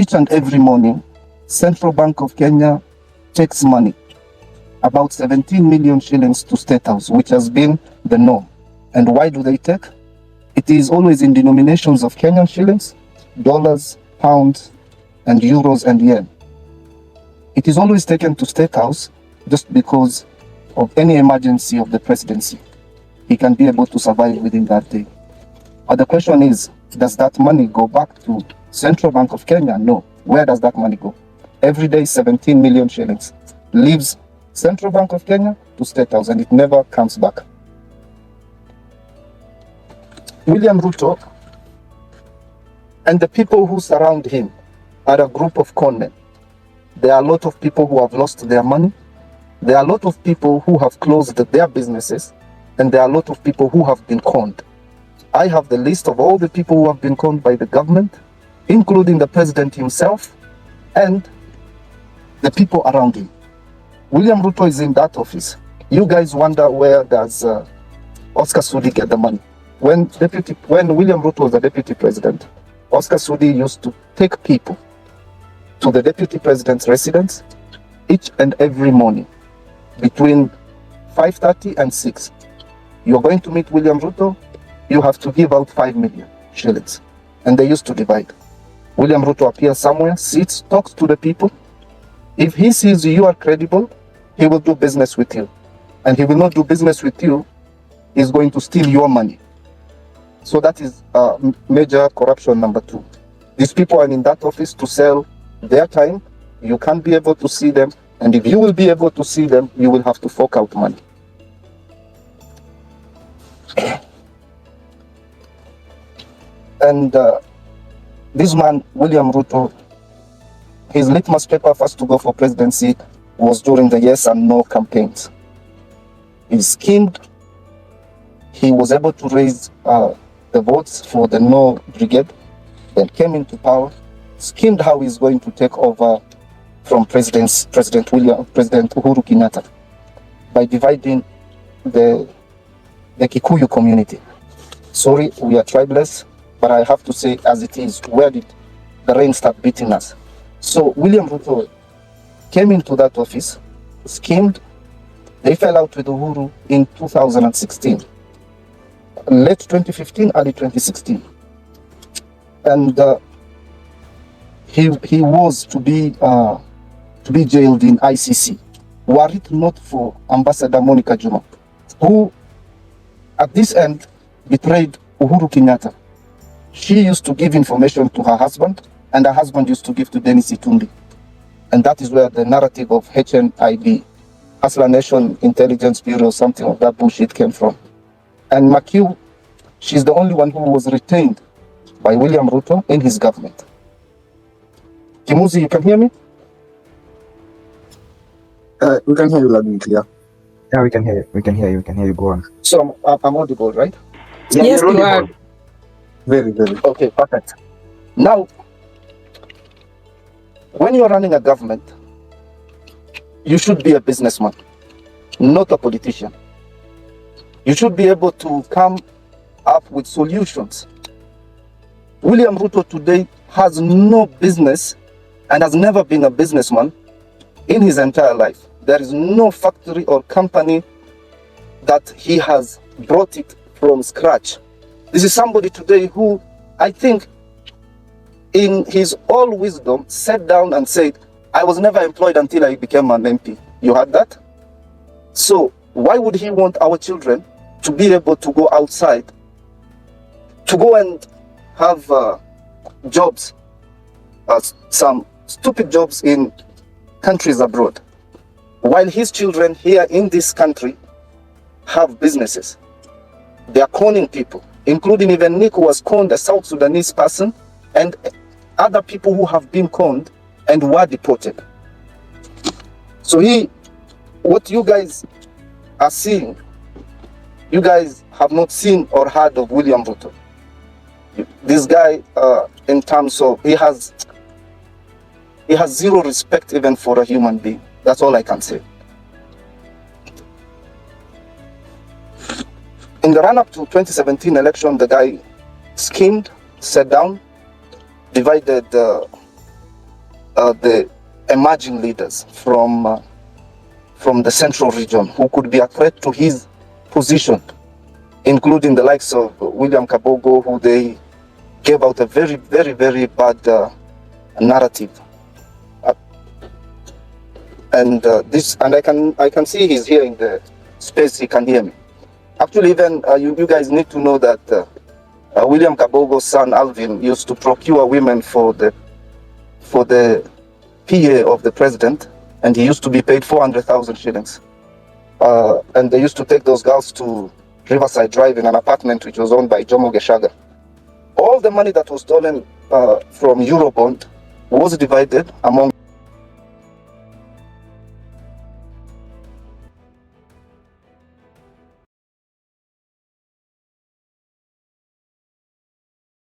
each and every morning, Central Bank of Kenya takes money, about 17 million shillings to State House, which has been the norm. And why do they take? It is always in denominations of Kenyan shillings, dollars, pounds, and euros and yen. It is always taken to State House just because of any emergency of the presidency. He can be able to survive within that day. But the question is, does that money go back to Central Bank of Kenya? No. Where does that money go? Every day, 17 million shillings leaves Central Bank of Kenya to State House, and it never comes back. William Ruto and the people who surround him are a group of con men. There are a lot of people who have lost their money. There are a lot of people who have closed their businesses, and there are a lot of people who have been conned. I have the list of all the people who have been conned by the government, including the president himself and the people around him. William Ruto is in that office. You guys wonder where does Oscar Sudi get the money? When William Ruto was the deputy president, Oscar Sudi used to take people to the deputy president's residence each and every morning between 5:30 and 6. You're going to meet William Ruto, you have to give out 5 million shillings. And they used to divide. William Ruto appears somewhere, sits, talks to the people. If he sees you are credible, he will do business with you. And he will not do business with you, he's going to steal your money. So that is major corruption number 2. These people are in that office to sell their time. You can't be able to see them. And if you will be able to see them, you will have to fork out money. And this man, William Ruto, his litmus paper first to go for presidency was during the yes and no campaigns. He schemed. He was able to raise the votes for the no brigade, then came into power, schemed how he's going to take over from President Uhuru Kenyatta by dividing the Kikuyu community. Sorry, we are tribeless, but I have to say as it is, where did the rain start beating us? So William Ruto came into that office, schemed. They fell out with Uhuru in 2016, late 2015, early 2016. And he was to be jailed in ICC, were it not for Ambassador Monica Juma, who at this end betrayed Uhuru Kenyatta. She used to give information to her husband, and her husband used to give to Dennis Itumbi. And that is where the narrative of HNIB, Hustler Nation Intelligence Bureau, something of that bullshit came from. And McHugh, she's the only one who was retained by William Ruto in his government. Kimuzi, you can hear me? We can hear you loud and clear. Yeah, we can hear you. We can hear you. Go on. So I'm audible, right? Yeah, yes, you are. Very, very. Okay, perfect. Now, when you're running a government, you should be a businessman, not a politician. You should be able to come up with solutions. William Ruto today has no business and has never been a businessman in his entire life. There is no factory or company that he has brought it from scratch. This is somebody today who, I think, in his all wisdom, sat down and said, I was never employed until I became an MP. You heard that? So why would he want our children to be able to go outside, to go and have jobs, some stupid jobs in countries abroad, while his children here in this country have businesses? They are conning people, including even Nick, who was conned, a South Sudanese person, and other people who have been conned and were deported. So what you guys are seeing, you guys have not seen or heard of William Ruto. This guy, in terms of, he has zero respect even for a human being. That's all I can say. In the run-up to 2017 election, the guy schemed, sat down, divided the emerging leaders from the central region who could be a threat to his position, including the likes of William Kabogo, who they gave out a very, very, very bad narrative. And I can see he's here in the space. He can hear me. Actually, even you guys need to know that William Kabogo's son Alvin used to procure women for the PA of the president, and he used to be paid 400,000 shillings. And they used to take those girls to Riverside Drive in an apartment which was owned by Jomo Geshaga. All the money that was stolen from Eurobond was divided among